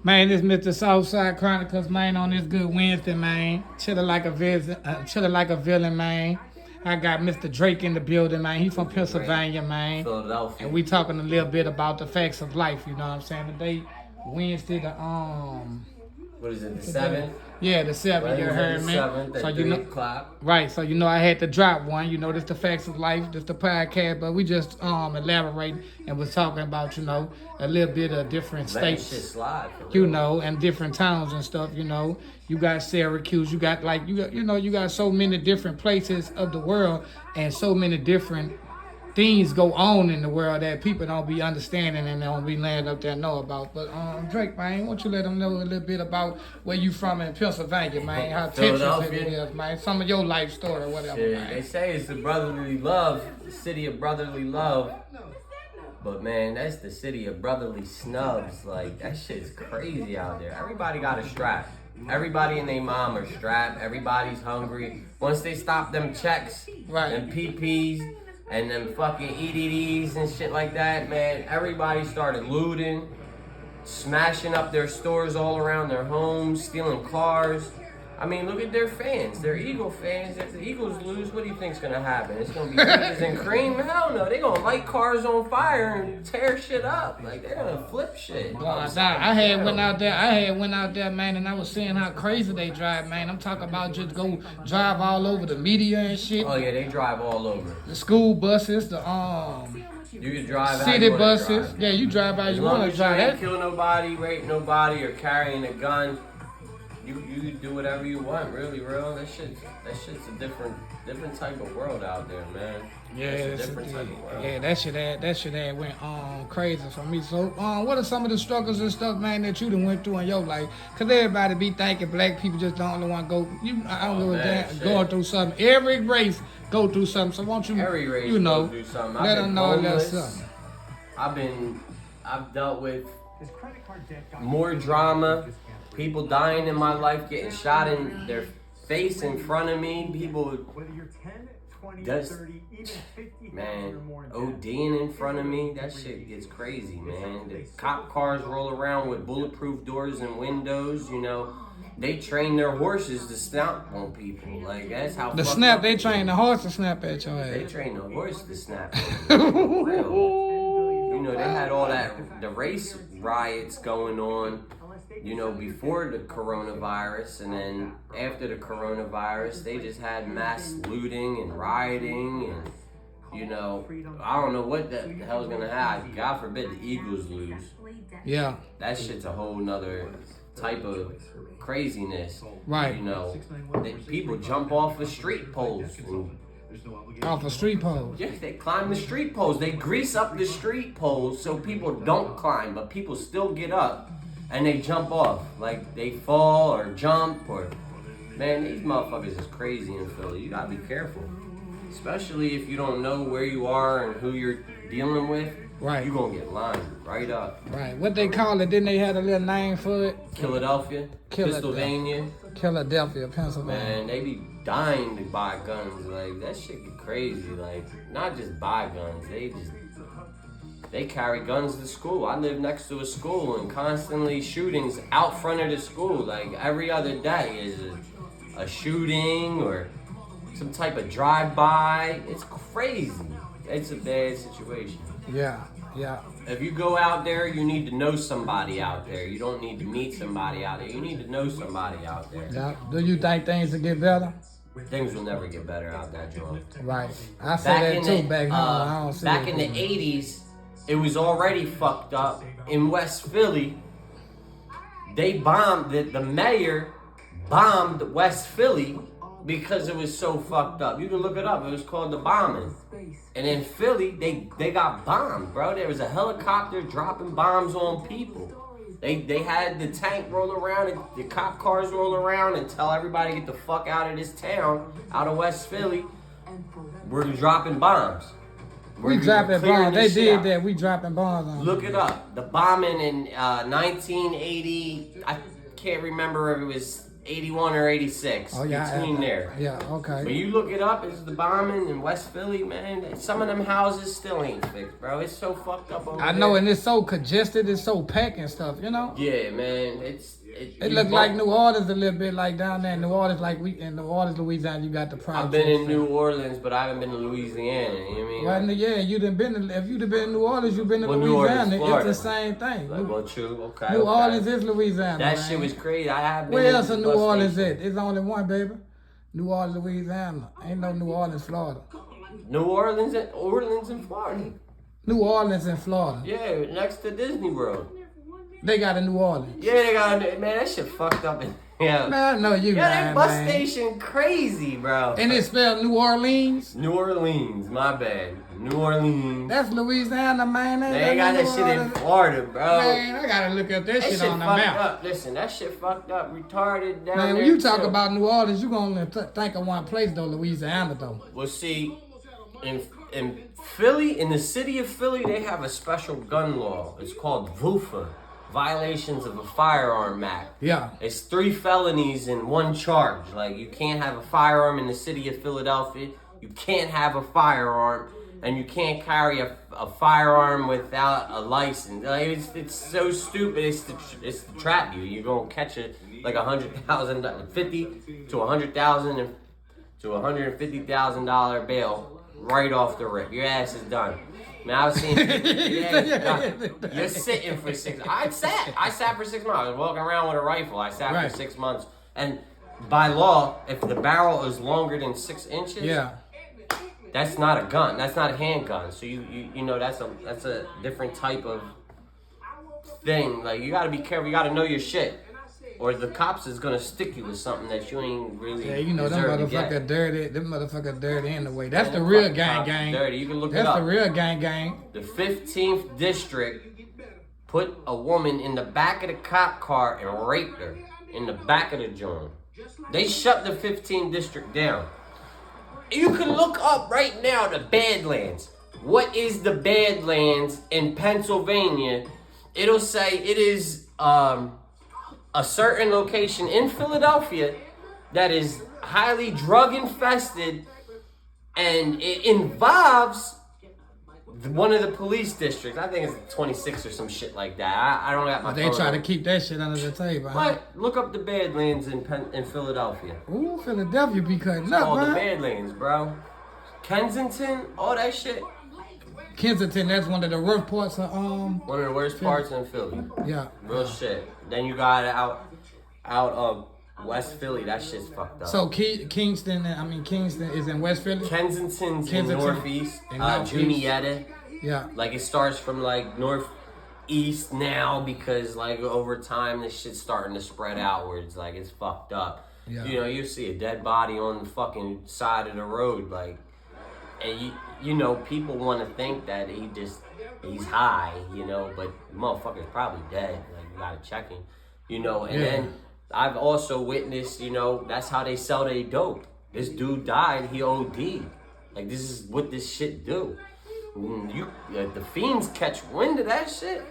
Man, this Mr. SouthSide Chronicles, man, on this good Wednesday, man. Chilling like a villain, man. I got Mr. Drake in the building, man. He from Pennsylvania, man. Philadelphia. And we talking a little bit about the facts of life, you know what I'm saying? Today, Wednesday, what is it, the 7th? Yeah, the 7th, you heard me. 7th So at you 3 know, o'clock. right, so you know I had to drop one, you know, this the facts of life, this the podcast, but we just elaborate and was talking about, you know, a little bit of different states, you know, and different towns and stuff, you know. You got Syracuse, you got you got so many different places of the world and so many different things go on in the world that people don't be understanding and don't be laying up there and know about. But Drake, man, why don't you let them know a little bit about where you from in Pennsylvania, man? How Texas it is, man. Some of your life story or whatever, man. They say it's the brotherly love, the city of brotherly love. But man, that's the city of brotherly snubs. Like, that shit's crazy out there. Everybody got a strap. Everybody and their mom are strapped. Everybody's hungry. Once they stop them checks, right, and PPs, and them fucking EDDs and shit like that, man, everybody started looting, smashing up their stores all around their homes, stealing cars. I mean, look at their fans. They're Eagle fans. If the Eagles lose, what do you think's gonna happen? It's gonna be peaches and cream? Hell no. They're gonna light cars on fire and tear shit up. Like, they're gonna flip shit. I had went out there, man, and I was seeing how crazy they drive, man. I'm talking about just go drive all over the media and shit. Oh yeah, they drive all over. The school buses, the you can drive city buses. Drive. Yeah, you drive how you want to drive. You ain't kill nobody, rape nobody, or carrying a gun. You do whatever you want, really, real. That shit's a different type of world out there, man. Yeah, it's a different type of world. Yeah, that shit went crazy for me. So, what are some of the struggles and stuff, man, that you done went through in your life? Cause everybody be thinking black people just don't want to go. I don't give a damn. Going through something. Every race go through something. So won't you? Every race go through something. Let them know that's something. I've dealt with more drama. People dying in my life, getting shot in their face in front of me. People just, man, ODing in front of me. That shit gets crazy, man. The cop cars roll around with bulletproof doors and windows, you know. They train their horses to snap on people. Like, that's how they train the horse to snap at your ass. They train the horse to snap at you. You know, they had all the race riots going on, you know, before the coronavirus, and then after the coronavirus, they just had mass looting and rioting, and, you know, I don't know what the hell's gonna happen. God forbid the Eagles lose. Yeah. That shit's a whole nother type of craziness. Right. You know, people jump off of street poles. Off of street poles? Yeah, they climb the street poles. They grease up the street poles so people don't climb, but people still get up. And they jump off, like they fall or jump or, man, these motherfuckers is crazy in Philly. You gotta be careful, especially if you don't know where you are and who you're dealing with. Right. You gonna get lined right up. Right. What they call it? Didn't they have a little name for it? Philadelphia, Pennsylvania. Philadelphia, Pennsylvania. Man, they be dying to buy guns. Like, that shit get crazy. Like, not just buy guns, they carry guns to school. I live next to a school and constantly shootings out front of the school. Like, every other day is a shooting or some type of drive-by. It's crazy. It's a bad situation. Yeah. If you go out there, you need to know somebody out there. You don't need to meet somebody out there. You need to know somebody out there. Yeah. Do you think things will get better? Things will never get better out that joint. Right. I said that too back home. I don't see back in the 80s, it was already fucked up. In West Philly, they bombed, the mayor bombed West Philly because it was so fucked up. You can look it up. It was called the bombing. And in Philly, they got bombed, bro. There was a helicopter dropping bombs on people. They had the tank roll around and the cop cars roll around and tell everybody to get the fuck out of this town, out of West Philly. We're dropping bombs. We dropping bombs. They did that. We dropping bombs on them. Look it up. The bombing in 1980, I can't remember if it was 81 or 86. Oh, yeah. Between there. Yeah, okay. But you look it up, it's the bombing in West Philly, man. Some of them houses still ain't fixed, bro. It's so fucked up over I know, and it's so congested, it's so packed and stuff, you know? Yeah, man. It looked like New Orleans a little bit, like down there in New Orleans, like in New Orleans, Louisiana, you got the projects. I've been in New Orleans, but I haven't been to Louisiana. You know what I mean? Well, yeah, you done been to, if you'd have been in New Orleans, you've been to Louisiana. It's the same thing. Well, true. Okay. New Orleans is Louisiana. That man. shit was crazy. I have been. Where else in New Orleans at? There's only one, baby. New Orleans, Louisiana. Ain't no New Orleans, Florida. New Orleans and Florida. New Orleans and Florida. Yeah, next to Disney World. They got a New Orleans. Yeah, they got a, man, that shit fucked up. Yeah. Man, I know you that bus station crazy, bro. And it's spelled New Orleans? New Orleans, my bad. New Orleans. That's Louisiana, man. They ain't got that shit in Florida, bro. Man, I gotta look up that shit on the map. Up. Listen, that shit fucked up, retarded down man, there. when you talk about New Orleans, you gonna think of one place though, Louisiana though. Well, see, in Philly, in the city of Philly, they have a special gun law. It's called VUFA. Violations of a Firearm Act. Yeah. It's 3 felonies in one charge. Like, you can't have a firearm in the city of Philadelphia. You can't have a firearm. And you can't carry a firearm without a license. Like, it's so stupid. It's to trap you. You're going to catch it like $100,000, 50 to $100,000 to $150,000 bail right off the rip. Your ass is done. Man, I was seeing you're sitting for 6. I sat for 6 months. I was walking around with a rifle. I sat for 6 months. And by law, if the barrel is longer than 6 inches, that's not a gun. That's not a handgun. So you know that's a different type of thing. Like, you gotta be careful. You gotta know your shit, or the cops is gonna stick you with something that you ain't really. Yeah, you know them motherfuckers dirty. Them motherfuckers dirty anyway. That's the them real gang. Dirty. You can look it That's up. the real gang. The 15th district put a woman in the back of the cop car and raped her in the back of the joint. They shut the 15th district down. You can look up right now the Badlands. What is the Badlands in Pennsylvania? It'll say it is a certain location in Philadelphia that is highly drug infested, and it involves one of the police districts. I think it's 26 or some shit like that. I don't got my. They try to keep that shit under the table. But look up the Badlands in Philadelphia. Ooh, Philadelphia be cutting up, All man. the Badlands, bro. Kensington, all that shit. Kensington, that's one of the worst parts of One of the worst parts in Philly. Yeah. Real shit. Then you got out of West Philly. That shit's fucked up. So Kingston is in West Philly. Kensington's in Northeast. Juniata. Yeah. Like, it starts from like Northeast now, because like over time this shit's starting to spread outwards. Like, it's fucked up. Yeah. You know, you see a dead body on the fucking side of the road, like, and you know, people want to think that he's high, you know, but the motherfucker's probably dead. Like, you gotta check him, you know. And then I've also witnessed, you know, that's how they sell their dope. This dude died, he OD'd. Like, this is what this shit do. The fiends catch wind of that shit,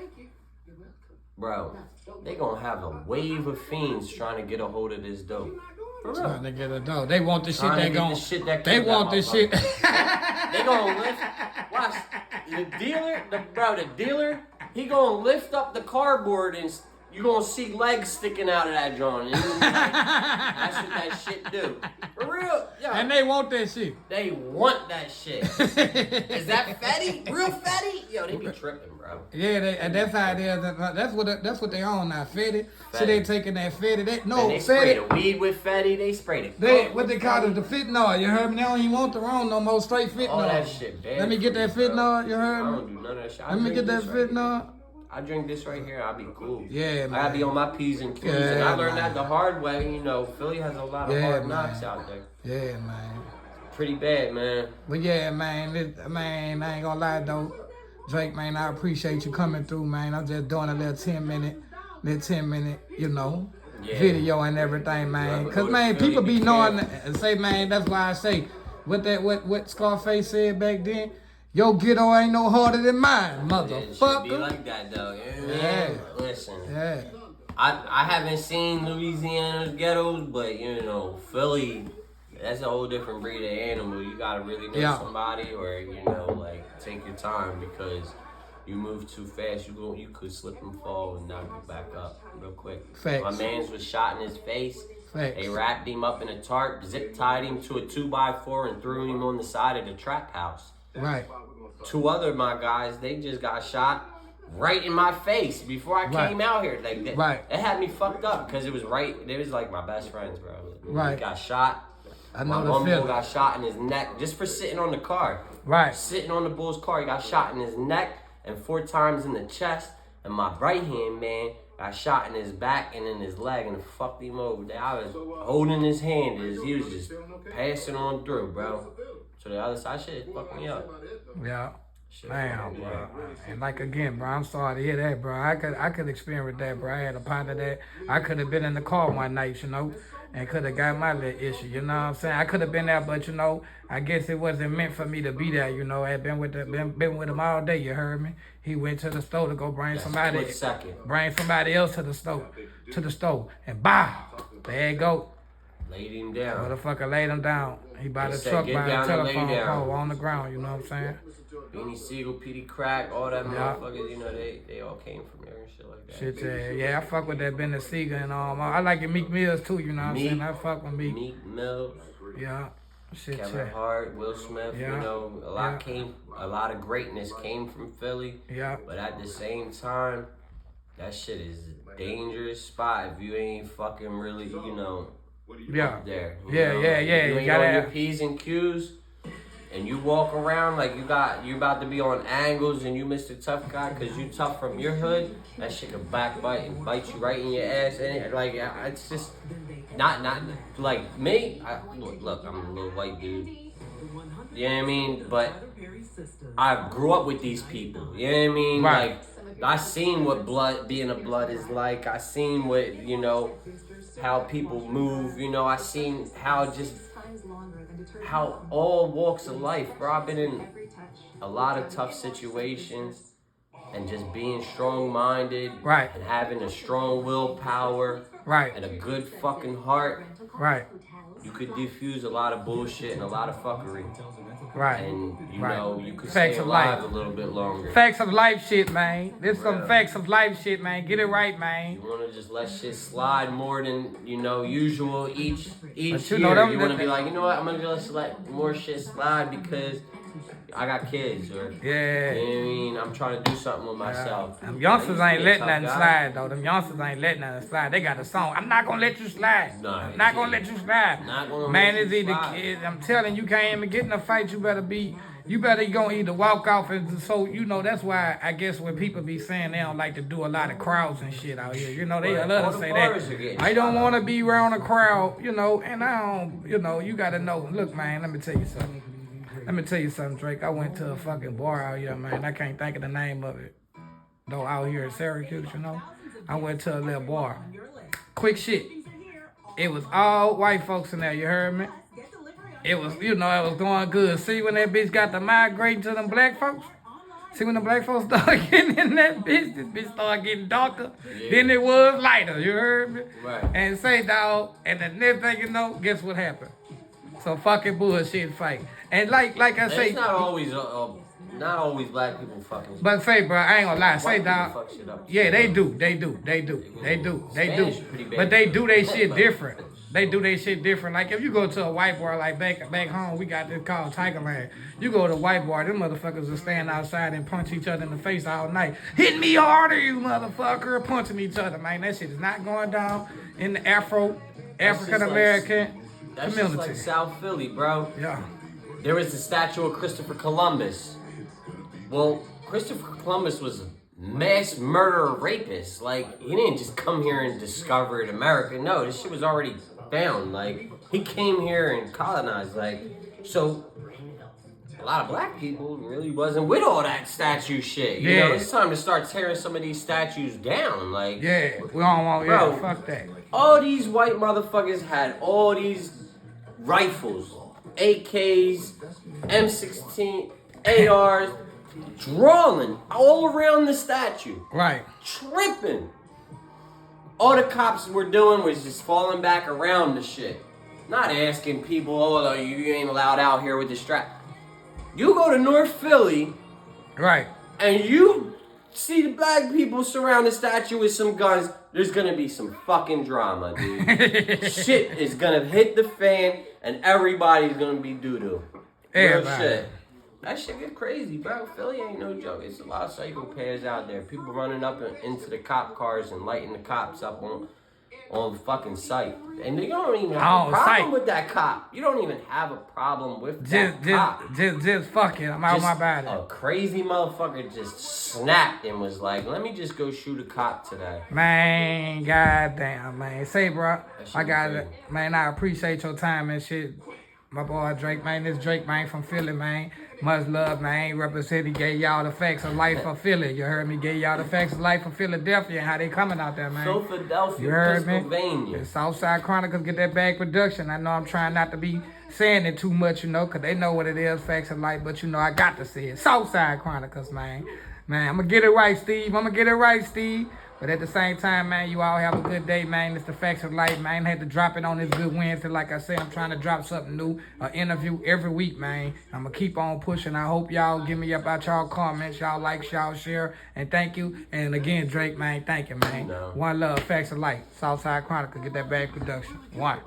bro, they gonna have a wave of fiends trying to get a hold of this dope. For real. Trying to get a dope. They want the shit Trying they to get gon' the shit that They killed want that this shit. They gonna lift. Watch the dealer. He gonna lift up the cardboard and you gonna see legs sticking out of that joint. That's what that shit do. For real. Yeah. And they want that shit. They want that shit. Is that fatty? Real fatty? Yo, they be tripping, bro. Yeah, and that's how it is. That's what they on now. Fetty. So they taking that fetty. They spray the weed with fatty. They sprayed it. What they call it, the fentanyl. You heard me? They don't even want the wrong no more. Straight fentanyl. All that shit bad. Let me get that fentanyl. You heard me? I don't do none of that shit. Let me get that fentanyl. I drink this right here, I'll be cool. Yeah, man. I gotta be on my P's and Q's. And I learned that the hard way. You know, Philly has a lot of hard knocks out there. Yeah, man. Pretty bad, man. But yeah, man, I ain't gonna lie though. Drake, man, I appreciate you coming through, man. I'm just doing a little 10 minute, you know, video and everything, man. Cause man, people be knowing and say, man, that's why I say what Scarface said back then. Yo, ghetto ain't no harder than mine, motherfucker. It should be like that, though. Yeah. Listen. Yeah. I haven't seen Louisiana's ghettos, but you know, Philly, that's a whole different breed of animal. You gotta really know somebody, or you know, like take your time because you move too fast. You could slip and fall and not get back up real quick. Facts. My man's was shot in his face. Facts. They wrapped him up in a tarp, zip tied him to a 2x4, and threw him on the side of the trap house. Right. 2 other of my guys, they just got shot right in my face before I came out here. Like that, right. It had me fucked up because it was like my best friends, bro. Right. He got shot. I know my uncle got shot in his neck just for sitting on the car. Right. Sitting on the bull's car, he got shot in his neck and 4 times in the chest. And my right hand man got shot in his back and in his leg and fucked him over. I was holding his hand as he was just passing on through, bro. So the other side shit fucked me up. Yeah. Damn, bro. And like again, bro, I'm sorry to hear that, bro. I could experience that, bro. I had a partner that I could have been in the car one night, you know, and could have got my little issue, you know what I'm saying? I could have been there, but you know, I guess it wasn't meant for me to be there, you know. I had been with him all day, you heard me? He went to the store to go bring somebody else to the store, and bah, there you go. Laid him down. Motherfucker laid him down. He by the truck, by the telephone pole on the ground, you know what I'm saying? Beanie Siegel, PD Crack, all that motherfuckers, you know, they all came from there and shit like that. Shit, yeah, I fuck with that Benny Siegel and I like it Meek Mills too, you know what I'm saying? I fuck with Meek. Meek Mills. Yeah. Shit, Kevin Hart, Will Smith, you know, a lot of greatness came from Philly. Yeah. But at the same time, that shit is a dangerous spot if you ain't fucking really, you know, up there. You know? You ain't on your P's and Q's. And you walk around like you about to be on angles and you Mr. Tough Guy because you tough from your hood, that shit can backbite and bite you right in your ass. And like, it's just not like me. Look, I'm a little white dude. You know what I mean? But I grew up with these people. You know what I mean? Right. Like, I seen what being a blood is like. I seen what, you know, how people move. You know, I seen how all walks of life, bro. I've been in a lot of tough situations, and just being strong-minded, right, and having a strong willpower, right, and a good fucking heart, right, you could diffuse a lot of bullshit and a lot of fuckery. Right. And, you know, you could stay alive a little bit longer. Facts of life shit, man. This some facts of life shit, man. Get it right, man. You want to just let shit slide more than, you know, usual each year. You want to be like, you know what, I'm going to just let more shit slide because I got kids, or you know what I mean? I'm trying to do something with myself. Them youngsters ain't letting nothing slide, though. Them youngsters ain't letting nothing slide. They got a song. I'm not gonna let you slide. No, I'm not gonna let you slide. Man, it's either kids. I'm telling you, can't even get in a fight. You better gonna either walk off, and so you know that's why I guess when people be saying they don't like to do a lot of crowds and shit out here, you know they love to say that. I don't want to be around a crowd, you know, and I don't, you know, you gotta know. Look, man, let me tell you something. Drake. I went to a fucking bar out here, man. I can't think of the name of it. Though out here in Syracuse, you know. I went to a little bar. Quick shit. It was all white folks in there, you heard me? It was, you know, it was going good. See when that bitch got to migrating to them black folks? See when the black folks started getting in that bitch, this bitch started getting darker than it was lighter, you heard me? Right. And say, dog, and the next thing you know, guess what happened? So fucking bullshit fight. And like I say, it's not always black people fucking. But say, bro, I ain't gonna lie. Say, dog. Yeah, they do. But they do their shit different. They do their shit different. Like if you go to a white bar, like back home, we got this called Tigerland. You go to a white bar, them motherfuckers will stand outside and punch each other in the face all night. Hit me harder, you motherfucker, punching each other, man. That shit is not going down in the African American. That's just like South Philly, bro. Yeah. There was the statue of Christopher Columbus. Well, Christopher Columbus was a mass murderer rapist. Like, he didn't just come here and discover America. No, this shit was already found. Like, he came here and colonized. Like, so a lot of black people really wasn't with all that statue shit. You know, it's time to start tearing some of these statues down. Like, we don't want, bro, fuck that. All these white motherfuckers had all these rifles, AKs, M16, ARs, drawing all around the statue. Right. Tripping. All the cops were doing was just falling back around the shit. Not asking people, oh, you ain't allowed out here with the strap. You go to North Philly. Right. And you see the black people surround the statue with some guns, there's gonna be some fucking drama, dude. Shit is gonna hit the fan, and everybody's gonna be doo-doo. Real shit. That shit get crazy, bro. Philly ain't no joke. It's a lot of psychopaths out there. People running up into the cop cars and lighting the cops up on fucking sight. And you don't even have a problem with that cop. You don't even have a problem with that cop. Just fuck it. I'm out my body. A crazy motherfucker just snapped and was like, let me just go shoot a cop today. Man, goddamn, man. Say, bro, I got it. Man, I appreciate your time and shit. My boy Drake, man. This Drake, man, from Philly, man. Much love, man. Represent, he gave y'all the facts of life of Philly. You heard me? Gave y'all the facts of life of Philadelphia and how they coming out there, man. Philadelphia, you heard Pennsylvania. Me? SouthSide Chronicles, get that bag production. I know I'm trying not to be saying it too much, you know, because they know what it is, facts of life, but you know, I got to say it. SouthSide Chronicles, man. Man, I'm going to get it right, Steve. I'm going to get it right, Steve. But at the same time, man, you all have a good day, man. It's the facts of life, man. I had to drop it on this Good Wednesday. Like I said, I'm trying to drop something new, an interview every week, man. I'm going to keep on pushing. I hope y'all give me about y'all comments, y'all like, y'all share, and thank you. And again, Drake, man, thank you, man. One love, facts of life. Southside Chronicle, get that bag production. One.